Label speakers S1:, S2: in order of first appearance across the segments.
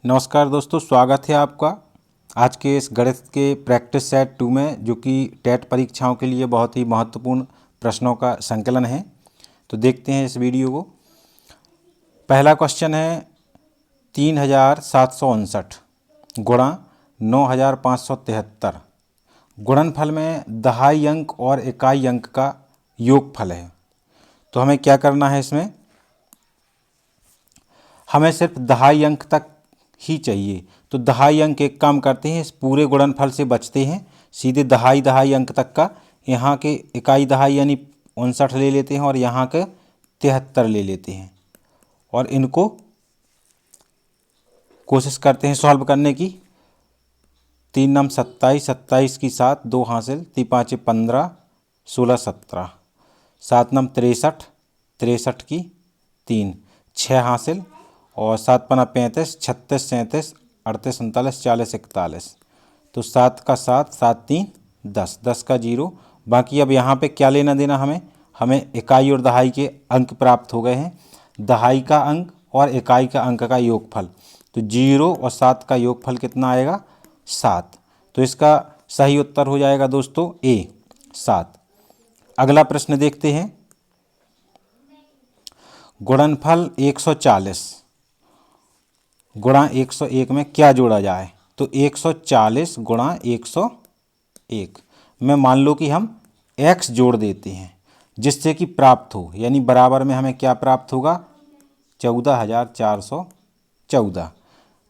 S1: नमस्कार दोस्तों, स्वागत है आपका आज के इस गणित के प्रैक्टिस सेट 2 में, जो कि टेट परीक्षाओं के लिए बहुत ही महत्वपूर्ण प्रश्नों का संकलन है। तो देखते हैं इस वीडियो को। पहला क्वेश्चन है 3759 गुणा 9573 गुणनफल में दहाई अंक और इकाई अंक का योगफल है। तो हमें क्या करना है, इसमें हमें सिर्फ दहाई अंक तक ही चाहिए। तो दहाई अंक एक काम करते हैं, इस पूरे गुणनफल से बचते हैं, सीधे दहाई दहाई अंक तक का यहाँ के इकाई दहाई यानी 59 ले लेते हैं और यहाँ के 73 ले लेते हैं और इनको कोशिश करते हैं सॉल्व करने की। 3 नम 27, 27 की 7, 2 हासिल, 3 5 15, 16 17, 7 नम 63, 63 की 3, 6 हासिल और 7 पना 35, 36 37, 38 39, 40 41। तो 7 का 7, 7 3 10, 10 का 0। बाकी अब यहाँ पे क्या लेना देना, हमें इकाई और दहाई के अंक प्राप्त हो गए हैं। दहाई का अंक और इकाई का अंक का योगफल, तो 0 और 7 का योगफल कितना आएगा, 7। तो इसका सही उत्तर हो जाएगा दोस्तों ए, 7। अगला प्रश्न देखते हैं। गुणनफल 140 गुणा 101 में क्या जोड़ा जाए। तो 140 गुणा 101 में मान लो कि हम x जोड़ देते हैं जिससे कि प्राप्त हो, यानी बराबर में हमें क्या प्राप्त होगा, 14,414।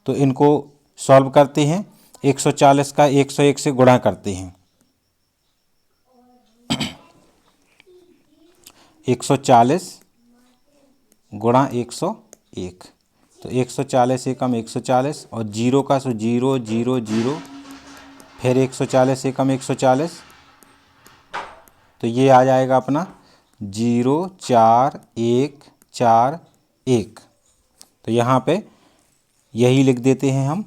S1: तो इनको सॉल्व करते हैं। 140 का 101 से गुणा करते हैं। 140 गुणा 101, तो 140 से कम 140 और 0 का 0 0 0, फिर 140 से कम 140, तो ये आ जाएगा अपना 0 4 1 4 1। तो यहाँ पे यही लिख देते हैं हम,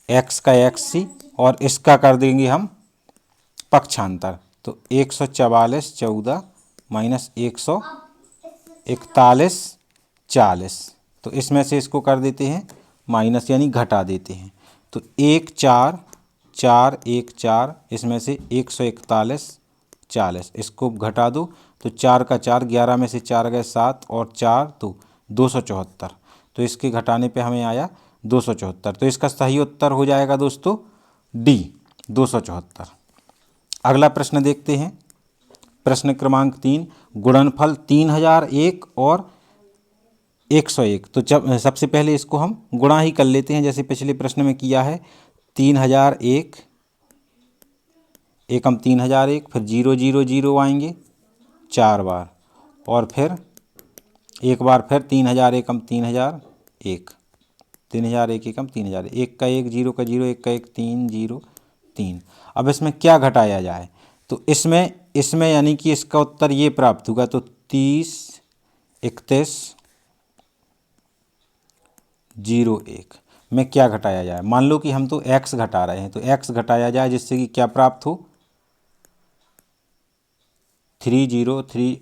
S1: x का xc और इसका कर देंगे हम पक्षांतर। तो 144 14 माइनस 141 40, तो इसमें से इसको कर देते हैं माइनस यानी घटा देते हैं। तो 1 4 4 1 4, इसमें से 141 40, इसको घटा दो तो 4 का 4, 11 में से 4 गए 7 और 4 तो 274। तो इसके घटाने पे हमें आया 274। तो इसका सही उत्तर हो जाएगा दोस्तों डी, 274। अगला प्रश्न देखते हैं। प्रश्न क्रमांक 3, गुणनफल 3001 और 101। तो जब सबसे पहले इसको हम गुणा ही कर लेते हैं, जैसे पिछले प्रश्न में किया है। 3001 एकम 3001, फिर 0 0 0 आएंगे 4 बार और फिर एक बार फिर 3000 एकम 3001, 3001 एकम 3001, 1 का 1 0 का 0, 1 का 1 3 0 3। अब इसमें क्या घटाया जाए, तो इसमें यानी कि इसका उत्तर ये प्राप्त होगा। तो 30 31 01 में क्या घटाया जाए। मान लो कि हम तो x घटा रहे हैं, तो x घटाया जाए जिससे कि क्या प्राप्त हो, 303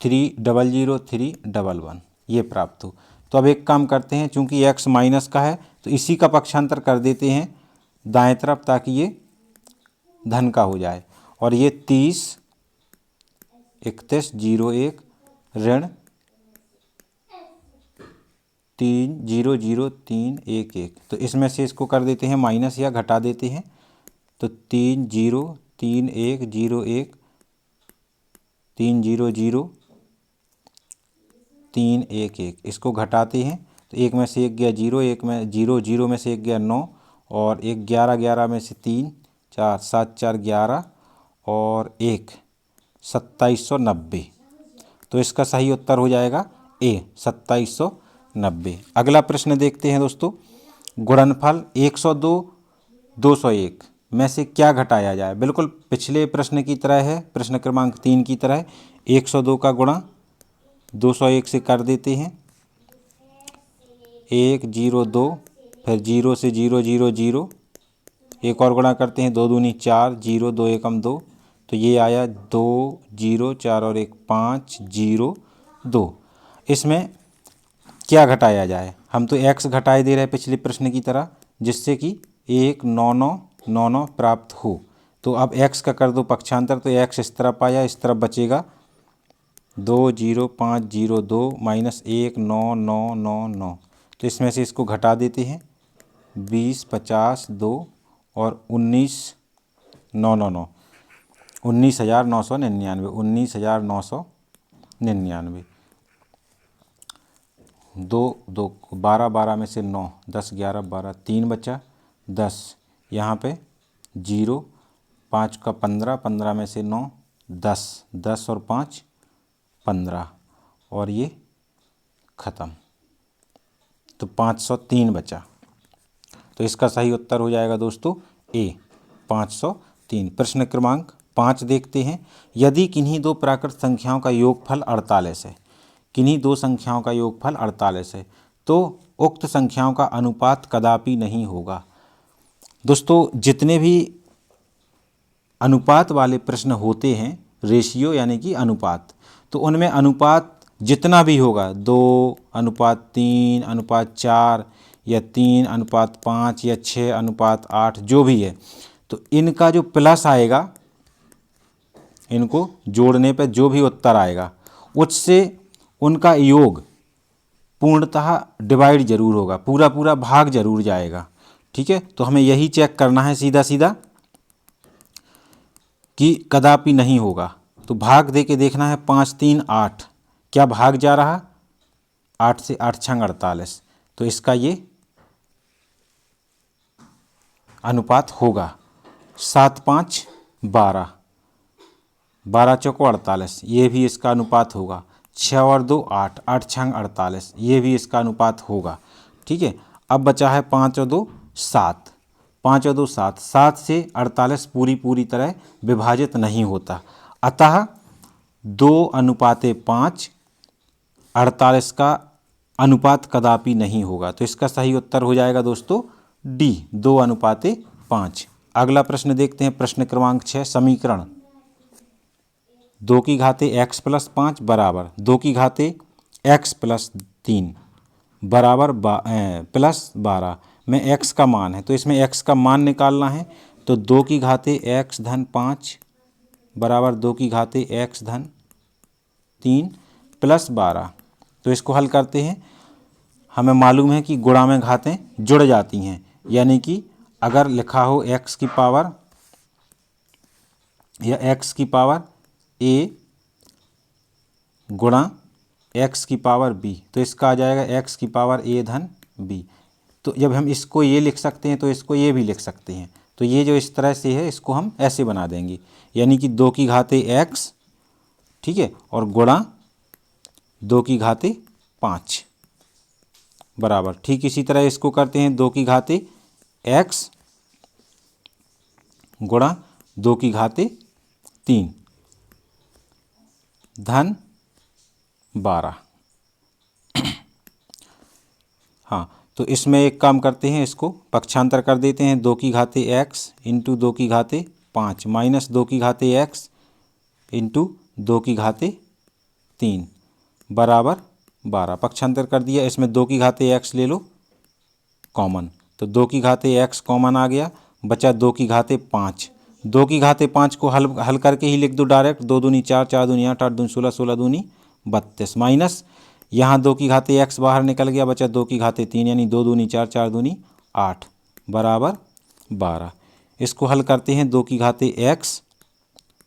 S1: 300 311 ये प्राप्त हो। तो अब एक काम करते हैं, चूंकि x माइनस का है तो इसी का पक्षांतर कर देते हैं दाएं तरफ ताकि ये धन का हो जाए। और ये 30 31 01 ऋण 3 0 0 3 1 1, तो इसमें से इसको कर देते हैं माइनस या घटा देते हैं। तो 3 0 3 1 0 1 3 0 0 3 1 1, इसको घटाते हैं। तो एक में से एक गया 0, एक में 0 0 में से एक गया 9 और एक 11 11 में से 3 4 7 4 11 और 1 2790। तो इसका सही उत्तर हो जाएगा ए, 2790। अगला प्रश्न देखते हैं दोस्तों। गुणनफल 102 201 में से क्या घटाया जाए। बिल्कुल पिछले प्रश्न की तरह है, प्रश्न क्रमांक 3 की तरह। 102 का गुणा 201 से कर देते हैं, 1 0 2, फिर 0 से 0 0 0, एक और गुणा करते हैं, 2 दूनी 4 0 2 एकम 2, तो ये आया 2 0 4 और 1 5 0 2। इसमें क्या घटाया जाए। हम तो x घटाए दे रहे हैं पिछले प्रश्न की तरह, जिससे कि 19999 प्राप्त हो। तो अब x का कर दो पक्षांतर, तो x इस तरफ आया, इस तरफ बचेगा 20502 माइनस 19999। तो इसमें से इसको घटा देते हैं, 20 50 2 और 19,999 19,999 19,999। दो दो 12 12 में से 9 10 11 12 3 बचा 10, यहाँ पे 0 5 का 15 15 में से 9 10 10 और 5 15 और ये ख़त्म। तो 503 बचा। तो इसका सही उत्तर हो जाएगा दोस्तों ए 503। प्रश्न क्रमांक 5 देखते हैं। यदि किन्हीं दो प्राकृत संख्याओं का योगफल 48 है, किन्हीं दो संख्याओं का योगफल 48 है, तो उक्त संख्याओं का अनुपात कदापि नहीं होगा। दोस्तों जितने भी अनुपात वाले प्रश्न होते हैं, रेशियो यानी कि अनुपात, तो उनमें अनुपात जितना भी होगा 2:3:4 या 3:5 या 6:8 जो भी है, तो इनका जो प्लस आएगा, इनको जोड़ने पर जो भी उत्तर आएगा उससे उनका योग पूर्णतः डिवाइड जरूर होगा, पूरा पूरा भाग जरूर जाएगा। ठीक है, तो हमें यही चेक करना है सीधा सीधा कि कदापि नहीं होगा। तो भाग दे के देखना है 5 3 8, क्या भाग जा रहा 8 से 8 छंग 48, तो इसका ये अनुपात होगा 7 5 12 12 चौको 48, ये भी इसका अनुपात होगा। 6 और 2 8 8 छंग 48, ये भी इसका अनुपात होगा। ठीक है, अब बचा है 5 और 2 7, 5 और 2 7, 7 से 48 पूरी तरह विभाजित नहीं होता, अतः 2:5 48 का अनुपात कदापि नहीं होगा। तो इसका सही उत्तर हो जाएगा दोस्तों डी 2:5। अगला प्रश्न देखते हैं, प्रश्न क्रमांक 6। समीकरण 2 की घाते x प्लस 5 बराबर 2 की घाते x प्लस 3 बराबर प्लस 12 में x का मान है। तो इसमें x का मान निकालना है, तो 2 की घाते x धन 5 बराबर 2 की घाते x धन 3 प्लस 12। तो इसको हल करते हैं। हमें मालूम है कि गुणा में घातें जुड़ जाती हैं, यानी कि अगर लिखा हो x की पावर या x की पावर a गुणा x की पावर b, तो इसका आ जाएगा x की पावर a धन b। तो जब हम इसको ये लिख सकते हैं तो इसको ये भी लिख सकते हैं। तो ये जो इस तरह से है इसको हम ऐसे बना देंगे, यानी कि 2 की घाते x, ठीक है, और गुणा 2 की घाते 5 बराबर। ठीक इसी तरह इसको करते हैं 2 की घाते x गुणा 2 की घाते 3 धन 12। हाँ, तो इसमें एक काम करते हैं, इसको पक्षांतर कर देते हैं। 2 की घाते x इंटू 2 की घाते 5 माइनस 2 की घाते x इंटू 2 की घाते 3 बराबर 12। पक्षांतर कर दिया। इसमें 2 की घाते x ले लो कॉमन, तो 2 की घाते x कॉमन आ गया, बचा 2 की घाते 5। 2 की घाते 5 को हल करके ही लिख दो डायरेक्ट। 2 दूनी 4 4 दूनी 8 8 दूनी 16 16 दूनी 32 माइनस यहाँ 2 की घाते x बाहर निकल गया, बचा 2 की घाते 3, यानी 2 दूनी 4 4 दूनी 8 बराबर 12। इसको हल करते हैं। 2 की घाते x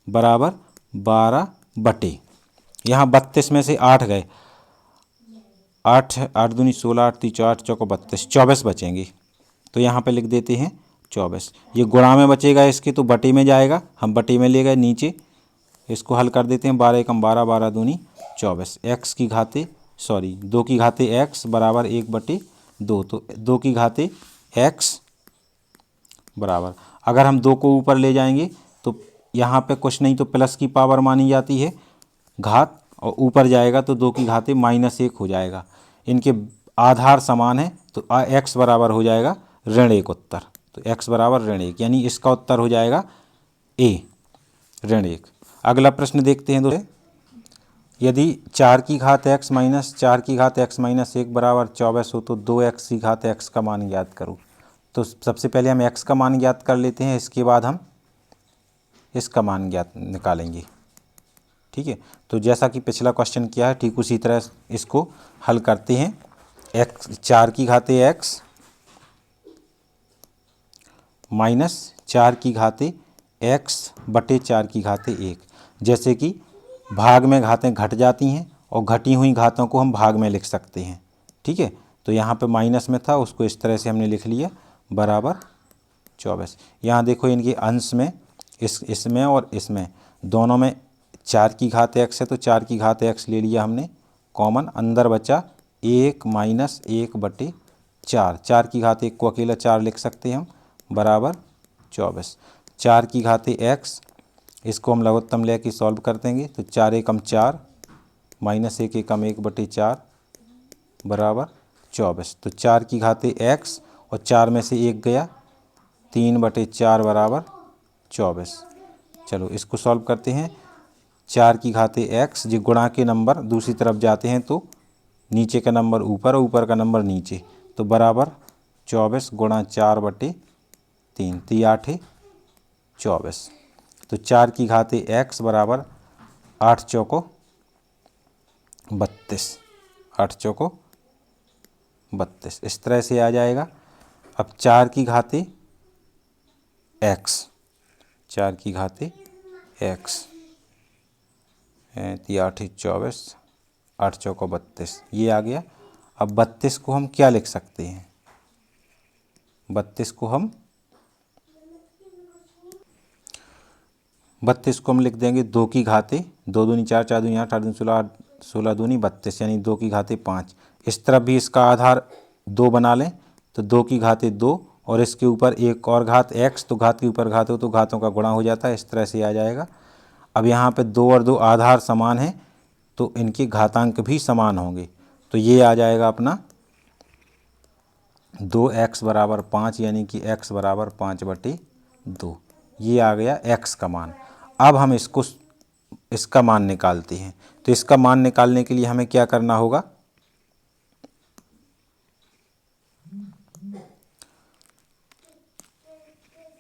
S1: बराबर 12 बटे, यहाँ 32 में से 8 गए, 8 8 दूनी 16 8 3 4 चौको 32, 24 बचेंगे। तो यहाँ पे लिख देते हैं 24। ये गुणा में बचेगा इसके, तो बटे में जाएगा, हम बटे में ले गए नीचे। इसको हल कर देते हैं। 12 एकम 12 12 दूनी 24। x की घाते 2 की घाते x बराबर 1/2। तो 2 की घाते x बराबर, अगर हम 2 को ऊपर ले जाएंगे तो यहाँ पे कुछ नहीं तो प्लस की पावर मानी जाती है घात, और ऊपर जाएगा तो 2 की घाते -1 हो जाएगा। इनके आधार समान है, तो x बराबर हो जाएगा ऋण 1 उत्तर। तो x बराबर ऋण 1, यानी इसका उत्तर हो जाएगा a ऋण 1। अगला प्रश्न देखते हैं दोस्तों। यदि 4 की घात x माइनस 4 की घात x माइनस 1 बराबर 24 हो तो 2x की घात x का मान ज्ञात करो। तो सबसे पहले हम x का मान ज्ञात कर लेते हैं, इसके बाद हम इसका मान ज्ञात निकालेंगे। ठीक है, तो जैसा कि पिछला क्वेश्चन किया है ठीक उसी तरह इसको हल करते हैं। x 4 की घाते x माइनस 4 की घाते x बटे 4 की घाते 1। जैसे कि भाग में घातें घट जाती हैं और घटी हुई घातों को हम भाग में लिख सकते हैं। ठीक है, तो यहाँ पे माइनस में था, उसको इस तरह से हमने लिख लिया बराबर 24। यहाँ देखो इनके अंश में इसमें और इसमें दोनों में 4 की घात x है, तो 4 की घात x ले लिया हमने कॉमन, अंदर बचा 1 माइनस 1 बटे 4। 4 की घात 1 को अकेला 4 लिख सकते हैं हम बराबर 24। 4 की घाते x, इसको हम लघुत्तम लेके सॉल्व कर देंगे, तो 4 एकम 4 माइनस 1 एकम 1 बटे 4 बराबर 24। तो 4 की घाते x और 4 में से 1 गया, 3 बटे 4 बराबर 24। चलो इसको सॉल्व करते हैं। 4 की घाते x जो गुणा के नंबर दूसरी तरफ जाते हैं तो नीचे का नंबर ऊपर और ऊपर का नंबर नीचे, तो बराबर 24 गुणा 4 बटे 3, 3 8 24। तो 4 की घाते x बराबर 8 चौको 32, 8 चौको 32 इस तरह से आ जाएगा। अब 4 की घाते x, 4 की घाते x 3 8 24, 8 चौको 32 ये आ गया। अब 32 को हम क्या लिख सकते हैं? 32 को हम लिख देंगे 2 की घाते 2 दूनी 4, 4 दूनी 8, 8 दूनी 16, 16 दूनी 32, यानी 2 की घाते 5। इस तरफ भी इसका आधार 2 बना लें, तो 2 की घाते 2 और इसके ऊपर एक और घात x, तो घात के ऊपर घात हो तो घातों का गुणा हो जाता है, इस तरह से आ जाएगा। अब यहाँ पे 2 और 2 आधार समान हैं तो इनके घातांक भी समान होंगे, तो ये आ जाएगा अपना 2x बराबर 5, यानी कि x बराबर 5 बटे 2। ये आ गया x का मान। अब हम इसका मान निकालते हैं, तो इसका मान निकालने के लिए हमें क्या करना होगा?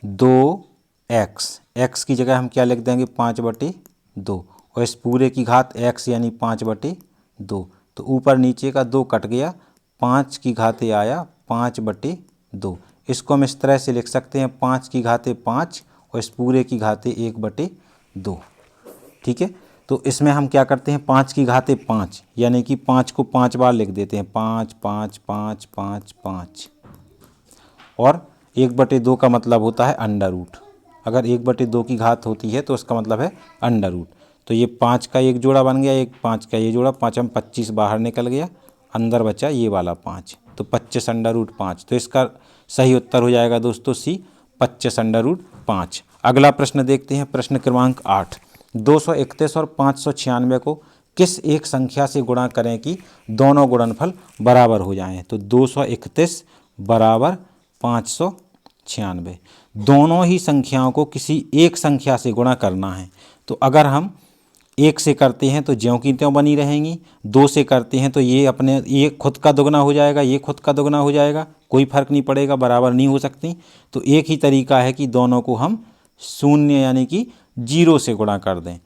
S1: दो x की जगह हम क्या लिख देंगे? 5 बटे 2, और इस पूरे की घात x यानी 5 बटे 2, तो ऊपर नीचे का 2 कट गया, 5 की घाते आया 5 बटे 2। इसको हम इस तरह से लिख सकते हैं 5 की घाते 5 और इस पूरे की घाते 1 बटे 2। ठीक है, तो इसमें हम क्या करते हैं 5 की घाते 5, यानी कि 5 को 5 बार लिख देते हैं, 5 5 5 5 5, और 1 बटे 2 का मतलब होता है अंडर रूट। अगर 1 बटे 2 की घात होती है तो उसका मतलब है अंडर रूट। तो ये 5 का एक जोड़ा बन गया, एक 5 का ये जोड़ा, 5 में 25 बाहर निकल गया, अंदर बचा ये वाला 5, तो 25 अंडर रूट 5। तो इसका सही उत्तर हो जाएगा दोस्तों सी, 25 अंडर रूट 5। अगला प्रश्न देखते हैं, प्रश्न क्रमांक 8। 231 और 596 को किस एक संख्या से गुणा करें कि दोनों गुणनफल बराबर हो जाएं? तो 231 बराबर 596, दोनों ही संख्याओं को किसी एक संख्या से गुणा करना है। तो अगर हम 1 से करते हैं तो ज्यों की त्यों बनी रहेंगी, 2 से करते हैं तो ये खुद का दुगना हो जाएगा, ये खुद का दुगना हो जाएगा, कोई फर्क नहीं पड़ेगा, बराबर नहीं हो सकती। तो एक ही तरीका है कि दोनों को हम 0 यानी कि 0 से गुणा कर दें,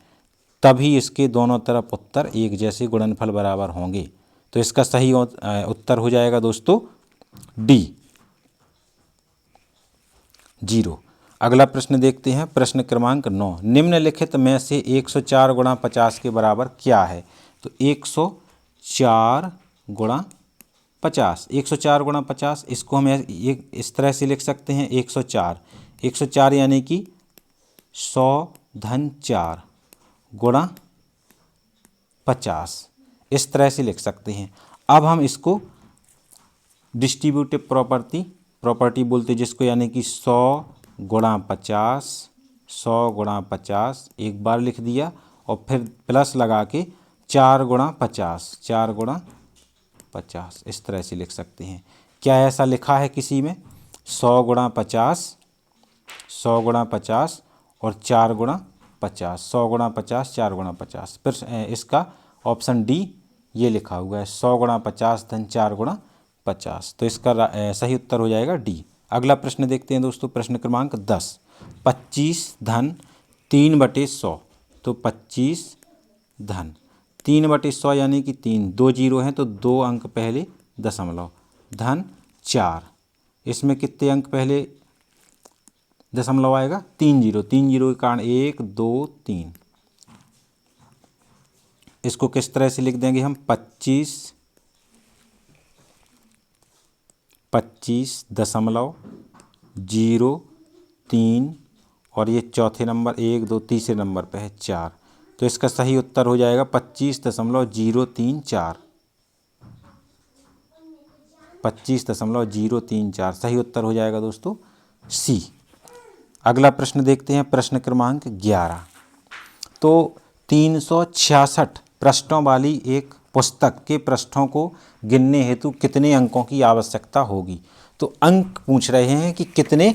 S1: तभी इसके दोनों तरफ उत्तर एक जैसे गुणनफल बराबर होंगे। तो इसका सही उत्तर हो जाएगा दोस्तों डी, 0। अगला प्रश्न देखते हैं, प्रश्न क्रमांक 9। निम्नलिखित में से 104 गुणा 50 के बराबर क्या है? तो 104 गुणा 50, 104 गुणा 50, इसको हम इस तरह से लिख सकते हैं 104 यानी कि 100 धन 4 गुणा 50, इस तरह से लिख सकते हैं। अब हम इसको डिस्ट्रीब्यूटिव प्रॉपर्टी बोलते जिसको, यानी कि 100 गुणा 50, 100 गुणा 50 एक बार लिख दिया और फिर प्लस लगा के 4 गुणा 50, 4 गुणा 50 इस तरह से लिख सकते हैं। क्या ऐसा लिखा है किसी में? 100 गुणा 50, 100 गुणा 50 और 4 गुणा 50, 100 गुणा 50, 4 गुणा 50, फिर इसका ऑप्शन डी ये लिखा हुआ है 100 गुणा 50 धन 4 गुणा 50। तो इसका सही उत्तर हो जाएगा डी। अगला प्रश्न देखते हैं दोस्तों, प्रश्न क्रमांक 10। 25 धन 3/100। तो 25 धन 3/100 यानी कि 3, 2 जीरो हैं तो 2 अंक पहले दशमलव, धन 4, इसमें कितने अंक पहले दशमलव आएगा? 3 जीरो, 3 जीरो के कारण 1 2 3। इसको किस तरह से लिख देंगे हम? 25.03 और ये चौथे नंबर 1 2 तीसरे नंबर पे है 4। तो इसका सही उत्तर हो जाएगा 25.034। 25.034 सही उत्तर हो जाएगा दोस्तों सी। अगला प्रश्न देखते हैं, प्रश्न क्रमांक 11। तो 366 पृष्ठों वाली एक पुस्तक के पृष्ठों को गिनने हेतु कितने अंकों की आवश्यकता होगी? तो अंक पूछ रहे हैं कि कितने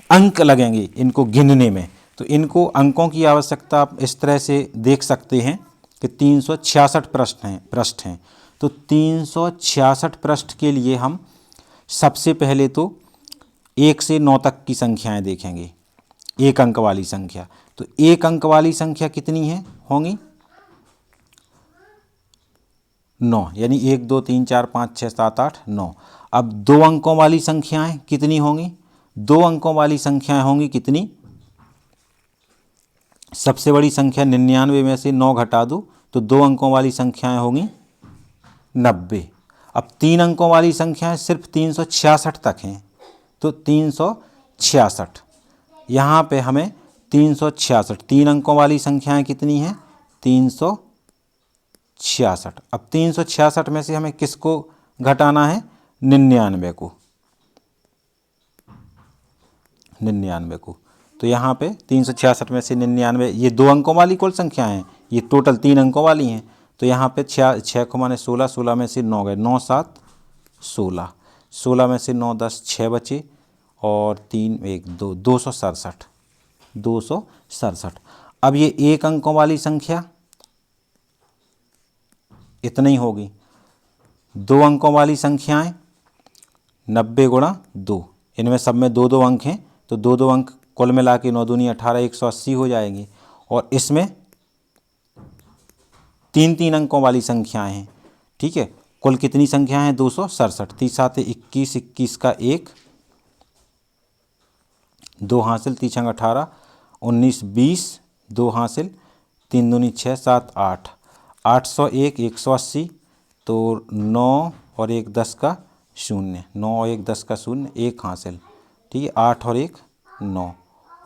S1: अंक लगेंगे इनको गिनने में। तो इनको अंकों की आवश्यकता आप इस तरह से देख सकते हैं कि 366 पृष्ठ हैं। तो 366 पृष्ठ के लिए हम सबसे पहले तो 1 से 9 तक की संख्याएं देखेंगे, एक अंक वाली संख्या। तो एक अंक वाली संख्या कितनी है होंगी? 9, यानी 1 2 3 4 5 6 7 8 9। अब 2 अंकों वाली संख्याएं कितनी होंगी? 2 अंकों वाली संख्याएं होंगी कितनी? सबसे बड़ी संख्या 99 में से 9 घटा दो तो 2 अंकों वाली संख्याएं होंगी 90। अब 3 अंकों वाली संख्याएं सिर्फ 366 तक हैं, तो 366 यहाँ पे हमें 366, 3 अंकों वाली संख्याएं कितनी हैं? 366। अब 366 में से हमें किसको घटाना है? 99 को, 99 को। तो यहाँ पे 366 में से 99, ये 2 अंकों वाली कुल संख्या हैं, ये टोटल 3 अंकों वाली हैं। तो यहाँ पे 6 को माने 16, 16 में से 9 गए, 9 7 16, 16 में से 9 10, 6 बचे और 3 1 2, 267, 267। अब ये 1 अंकों वाली संख्या इतनी होगी। 2 अंकों वाली संख्याएं 90 गुणा 2, इनमें सब में 2 2 अंक हैं, तो 2 2 अंक कुल मिला के 9 दूनी 18, 180 हो जाएंगे। और इसमें 3 3 अंकों वाली संख्याएं हैं, ठीक है। कुल कितनी संख्या है? 267। 3 7 21, 21 का 1, 2 हासिल, 3 छंग 18, 19 20, 2 हासिल, 3 दूनी 6 7 8, 801, 180, तो 9 और 1 10 का 0, 9 और 1 10 का 0, 1 हासिल, ठीक है। 8 और 1 9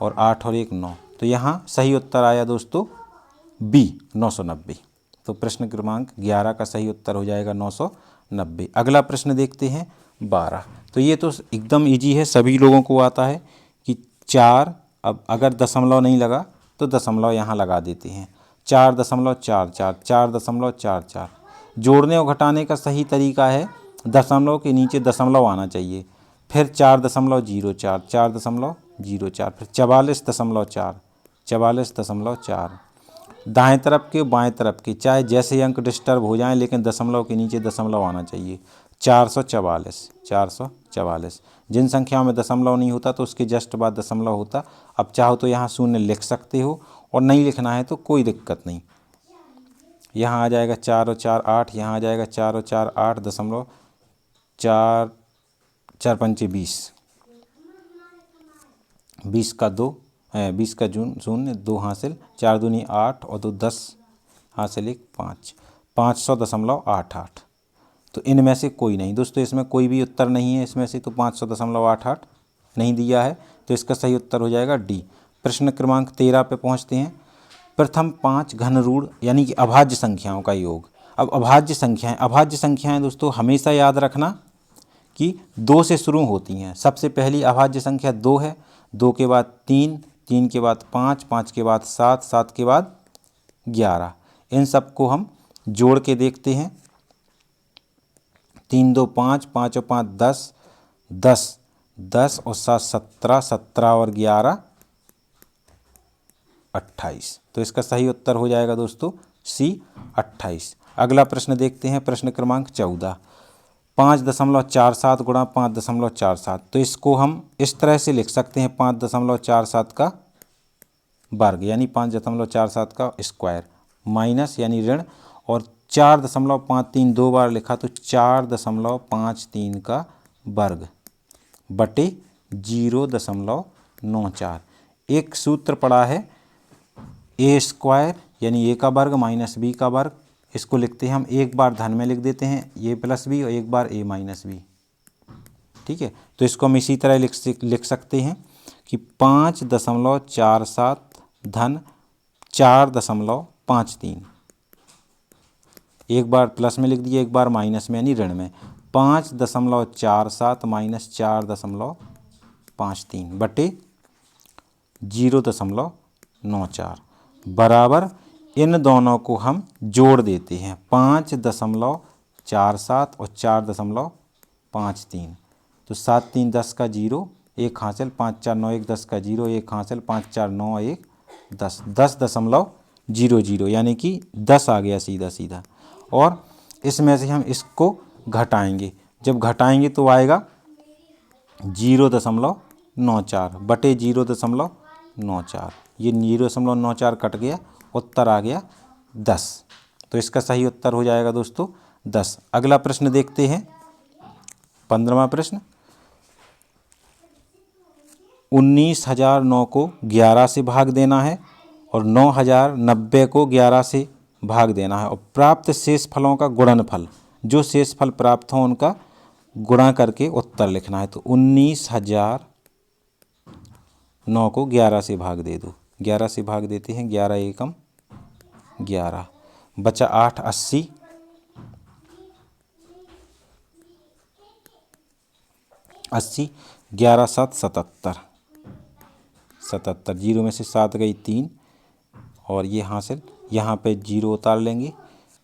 S1: और 8 और 1 9। तो यहाँ सही उत्तर आया दोस्तों बी, 990। तो प्रश्न क्रमांक 11 का सही उत्तर हो जाएगा 990। अगला प्रश्न देखते हैं 12। तो ये तो एकदम इजी है, सभी लोगों को आता है कि 4, अब अगर दशमलव नहीं लगा तो दशमलव यहाँ लगा देते हैं। 4.44, 4.44। जोड़ने और घटाने का सही तरीका है दशमलव के नीचे दशमलव आना चाहिए, फिर 4.04, 4.04, फिर 44.4, 44.4। दाएं तरफ के बाएं तरफ के चाहे जैसे अंक डिस्टर्ब हो जाएं, लेकिन दशमलव के नीचे दशमलव आना चाहिए। 444, 444। जिन संख्याओं में दशमलव नहीं होता तो उसके जस्ट बाद दशमलव होता। अब चाहो तो यहाँ 0 लिख सकते हो, और नहीं लिखना है तो कोई दिक्कत नहीं। यहाँ आ जाएगा 4 और 4 8, यहाँ आ जाएगा 4 और 4 8.4, 4 पंचे 20, 20 का 2, 20 का 0, 2 हासिल, 4 दूनी 8 और 2 10 हासिल 1 5, 500.88। तो इनमें से कोई नहीं दोस्तों, इसमें कोई भी उत्तर नहीं है इसमें से, तो 500.88 नहीं दिया है, तो इसका सही उत्तर हो जाएगा डी। प्रश्न क्रमांक 13 पे पहुंचते हैं। प्रथम 5 घनरूढ़ यानी कि अभाज्य संख्याओं का योग। अब अभाज्य संख्याएं दोस्तों हमेशा याद रखना कि 2 से शुरू होती हैं। सबसे पहली अभाज्य संख्या 2 है, 2 के बाद 3, 3 के बाद 5, 5 के बाद 7, 7 के बाद 11। इन सबको हम जोड़ के देखते हैं। 3 2 5, 5 और 5 10, 10, 10 और 7 17, 17 और 11 28। तो इसका सही उत्तर हो जाएगा दोस्तों सी 28। अगला प्रश्न देखते हैं, प्रश्न क्रमांक 14। 5.47 गुणा 5.47, तो इसको हम इस तरह से लिख सकते हैं 5.47 का वर्ग यानी 5.47 का स्क्वायर, माइनस यानी ऋण, और 4.53 दो बार लिखा तो 4.53 का वर्ग बटे 0.94। एक सूत्र पड़ा है ए स्क्वायर यानी ए का वर्ग माइनस बी का वर्ग, इसको लिखते हैं हम एक बार धन में लिख देते हैं ए प्लस बी और एक बार ए माइनस बी। ठीक है, तो इसको हम इसी तरह लिख सकते हैं कि 5.47 धन 4.53, एक बार प्लस में लिख दिया एक बार माइनस में यानी ऋण में। 5.47 माइनस 4.53 बटे 0.94 बराबर, इन दोनों को हम जोड़ देते हैं 5.47 और 4.53, तो 7 3 10 का 0, 1 हासिल, 5 4 9 1 10 का 0, 1 हासिल, 5 4 9 1 10, 10.00 यानी कि 10 आ गया सीधा सीधा। और इसमें से हम इसको घटाएंगे, जब घटाएंगे तो आएगा 0.94 बटे 0.94, ये 0.94 कट गया, उत्तर आ गया 10। तो इसका सही उत्तर हो जाएगा दोस्तों 10। अगला प्रश्न देखते हैं, 15वां प्रश्न। 19,009 को 11 से भाग देना है और 9,090 को 11 से भाग देना है, और प्राप्त शेष फलों का गुणनफल, जो शेष फल प्राप्त हों उनका गुणा करके उत्तर लिखना है। तो 19,009 को 11 से भाग दे दो, 11 से भाग देते हैं, 11 एकम 11, बचा 8 80, 11 7 77, 77, 0 में से 7 गई 3 और ये हासिल, यहाँ पे 0 उतार लेंगे,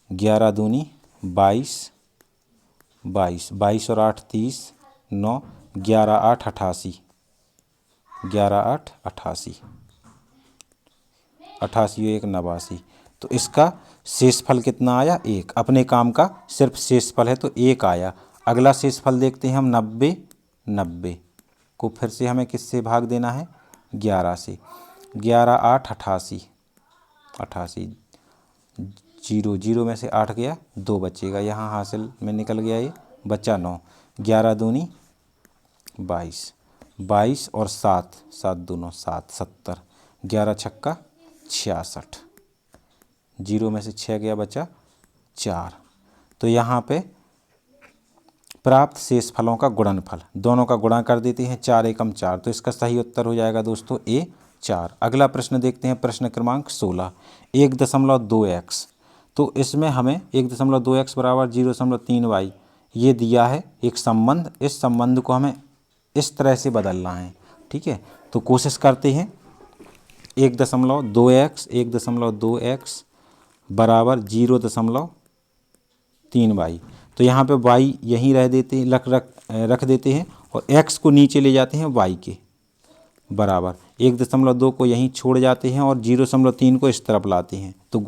S1: 11 दूनी 22, 22 और 8 30, 9, 11 8 88, 11 8 88, 88 1 89। तो इसका शेषफल कितना आया? 1। अपने काम का सिर्फ शेषफल है तो 1 आया। अगला शेषफल देखते हैं हम 90, 90 को फिर से हमें किससे भाग देना है? 11 से। 11 8 88, 88, 0, 0 में से 8 गया, 2 बचेगा, यहाँ हासिल में निकल गया, ये बचा 9, 11 दूनी 22, 22 और 7, 7 दूनों 7, 70, 11 छक्का 66, 0 में से 6 गया, बचा 4। तो यहाँ पे प्राप्त शेष फलों का गुणनफल, दोनों का गुणा कर देते हैं, 4 एकम 4, तो इसका सही उत्तर हो जाएगा दोस्तों ए 4। अगला प्रश्न देखते हैं, प्रश्न क्रमांक 16। 1.2x, तो इसमें हमें 1.2x बराबर 0.3y ये दिया है एक संबंध। इस संबंध को हमें इस तरह से बदलना है। ठीक है, तो कोशिश करते हैं। 1.2x बराबर 0.3y, तो यहाँ पे y यहीं रख देते हैं और x को नीचे ले जाते हैं y के बराबर। 1.2 को यहीं छोड़ जाते हैं और 0.3 को इस तरफ लाते हैं, तो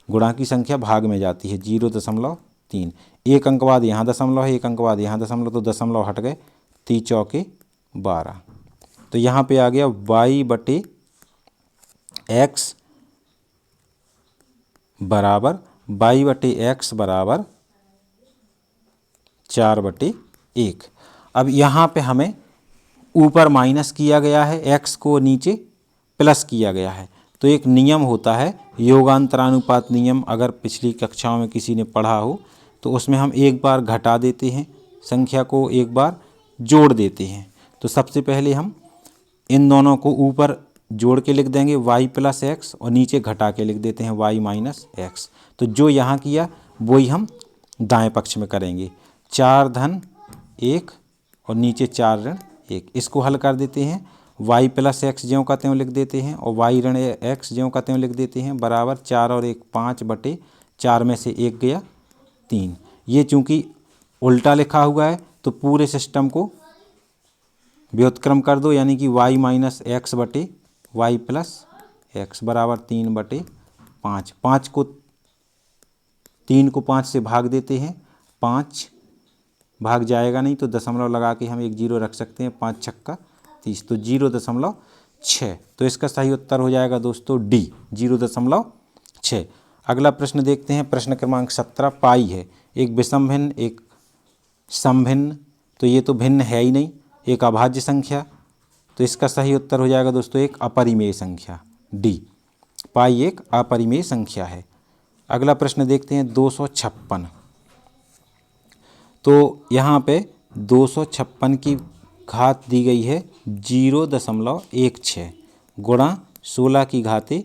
S1: गुणा की संख्या भाग में जाती है 0.3। एक अंक बाद यहाँ दशमलव है, एक अंक बाद यहाँ दशमलव, तो दशमलव हट गए, 3 चौके 12। तो यहाँ पे आ गया y बटे x बराबर 4/1। अब यहाँ पे हमें ऊपर माइनस किया गया है, x को नीचे प्लस किया गया है। तो एक नियम होता है योगांतरानुपात नियम, अगर पिछली कक्षाओं में किसी ने पढ़ा हो तो उसमें हम एक बार घटा देते हैं संख्या को, एक बार जोड़ देते हैं। तो सबसे पहले हम इन दोनों को ऊपर जोड़ के लिख देंगे y प्लस एक्स और नीचे घटा के लिख देते हैं y माइनस एक्स। तो जो यहाँ किया वही हम दाएं पक्ष में करेंगे। 4 धन 1 और नीचे 4 ऋण 1, इसको हल कर देते हैं। y प्लस एक्स ज्यों का त्यों लिख देते हैं और y ऋण एक्स ज्यों का त्यों लिख देते हैं बराबर 4 और 1 5/4 में से 1 गया 3। ये चूँकि उल्टा लिखा हुआ है तो पूरे सिस्टम को व्युत्क्रम कर दो, यानी कि y माइनस एक्स बटे वाई प्लस एक्स बराबर 3/5। 5 को 3 को 5 से भाग देते हैं, 5 भाग जाएगा नहीं तो दशमलव लगा के हम 1 जीरो रख सकते हैं, 5 छक्का 30, तो 0.6। तो इसका सही उत्तर हो जाएगा दोस्तों डी, 0.6। अगला प्रश्न देखते हैं, प्रश्न क्रमांक 17। पाई है एक विषम भिन्न, एक समभिन्न, तो ये तो भिन्न है ही नहीं, एक अभाज्य संख्या, तो इसका सही उत्तर हो जाएगा दोस्तों एक अपरिमेय संख्या, डी। पाई एक अपरिमेय संख्या है। अगला प्रश्न देखते हैं 256। तो यहाँ पे 256 की घात दी गई है 0.16 गुणा 16 की घाते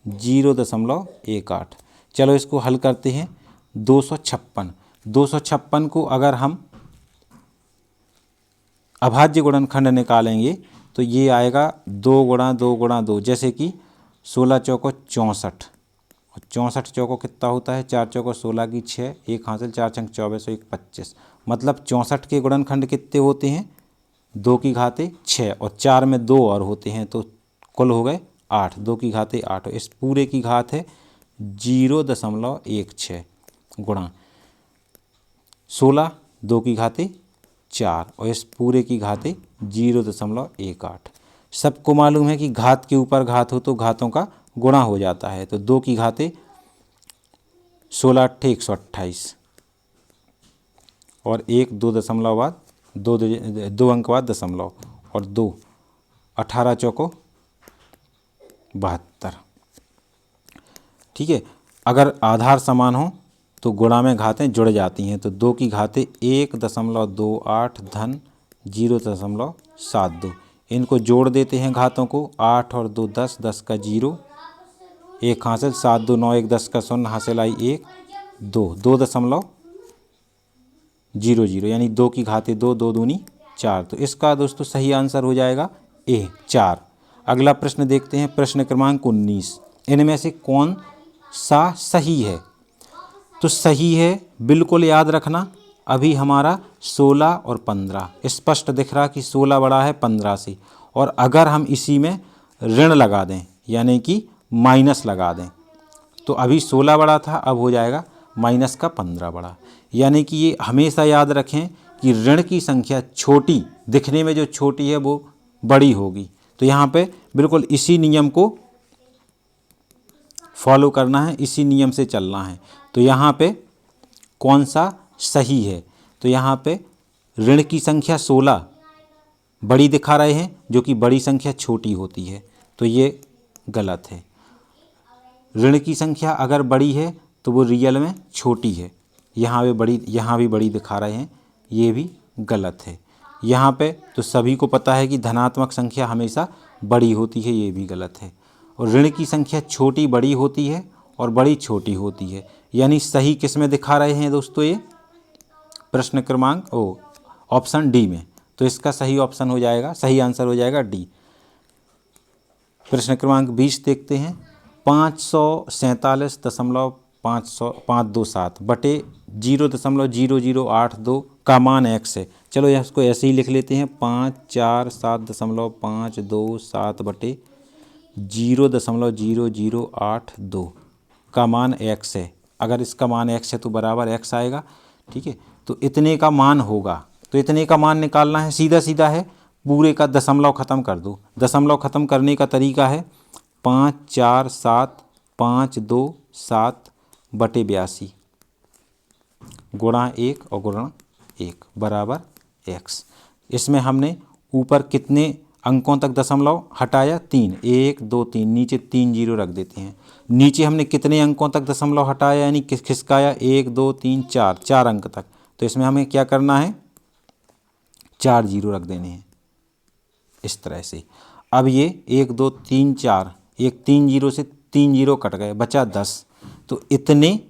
S1: 0.18। चलो इसको हल करते हैं। 256 को अगर हम अभाज्य गुणनखंड निकालेंगे तो ये आएगा 2 गुणा 2 गुणा 2, जैसे कि 16 चौको 64 और 64 चौको कितना होता है, 4 चौको 16 की 6, 1 हासिल, 4 छंग 24 और 1 25। मतलब 64 के गुणनखंड कितने होते हैं, 2 की घाते 6 और 4 में 2 और होते हैं, तो कुल हो गए 8, 2 की घाते 8। इस पूरे की घात है 0.16 गुणा 16, 2 की घाते 4 और इस पूरे की घाते 0.18। सबको मालूम है कि घात के ऊपर घात हो तो घातों का गुणा हो जाता है, तो 2 की घाते 16 8 128 और 1 2 दशमलव बाद 2 अंक बाद दशमलव और 2 18 चौको 72। ठीक है, अगर आधार समान हो तो गुणा में घातें जुड़ जाती हैं, तो 2 की घाते 1.28 धन 0.72। इनको जोड़ देते हैं घातों को, 8 और 2 10, 10 का 0, 1 हासिल, 7 2 9 1 10 का 0 हासिल आई 1 2, 2.00 यानी 2 की घाते 2, 2 दूनी 4। तो इसका दोस्तों सही आंसर हो जाएगा ए 4। अगला प्रश्न देखते हैं, प्रश्न क्रमांक 19। इनमें से कौन सा सही है? तो सही है बिल्कुल याद रखना, अभी हमारा 16 और 15 स्पष्ट दिख रहा कि 16 बड़ा है 15 से, और अगर हम इसी में ऋण लगा दें यानी कि माइनस लगा दें तो अभी 16 बड़ा था, अब हो जाएगा माइनस का 15 बड़ा। यानी कि ये हमेशा याद रखें कि ऋण की संख्या छोटी दिखने में जो छोटी है वो बड़ी होगी, तो यहाँ पे बिल्कुल इसी नियम को फॉलो करना है, इसी नियम से चलना है। तो यहाँ पे कौन सा सही है? तो यहाँ पे ऋण की संख्या 16 बड़ी दिखा रहे हैं, जो कि बड़ी संख्या छोटी होती है, तो ये गलत है। ऋण की संख्या अगर बड़ी है तो वो रियल में छोटी है, यहाँ भी बड़ी दिखा रहे हैं, ये भी गलत है। यहाँ पे तो सभी को पता है कि धनात्मक संख्या हमेशा बड़ी होती है, ये भी गलत है। और ऋण की संख्या छोटी बड़ी होती है और बड़ी छोटी होती है, यानी सही किस में दिखा रहे हैं दोस्तों? ये प्रश्न क्रमांक ऑप्शन डी में। तो इसका सही ऑप्शन हो जाएगा, सही आंसर हो जाएगा डी। प्रश्न क्रमांक 20 देखते हैं। 547.527 बटे 0.0082 का मान x है। चलो इसको ऐसे ही लिख लेते हैं, 547.527 बटे 0.0082 का मान x है। अगर इसका मान x है तो बराबर x आएगा। ठीक है, तो इतने का मान होगा, तो इतने का मान निकालना है, सीधा सीधा है, पूरे का दशमलव ख़त्म कर दो। दशमलव ख़त्म करने का तरीका है 547.527 बटे 82 गुणा 1 और गुणा 1 बराबर x। इसमें हमने ऊपर कितने अंकों तक दशमलव हटाया? 3, 1 2 3, नीचे 3 जीरो रख देते हैं। नीचे हमने कितने अंकों तक दशमलव हटाया यानी खिसकाया? 1 2 3 4, 4 अंक तक। तो इसमें हमें क्या करना है? 4 जीरो रख देने हैं इस तरह से। अब ये 1 2 3 4, एक 3 जीरो से 3 जीरो कट गए, बचा 10। तो इतने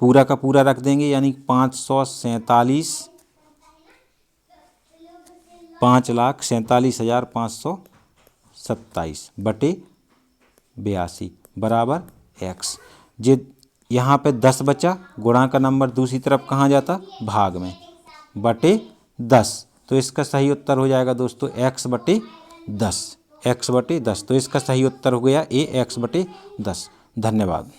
S1: पूरा का पूरा रख देंगे, यानी 5,47,527 बटे 82 बराबर x। जे यहाँ पे 10 बचा, गुणा का नंबर दूसरी तरफ कहाँ जाता? भाग में, बटे 10। तो इसका सही उत्तर हो जाएगा दोस्तों x बटे 10, x बटे 10। तो इसका सही उत्तर हो गया a, x बटे 10। धन्यवाद।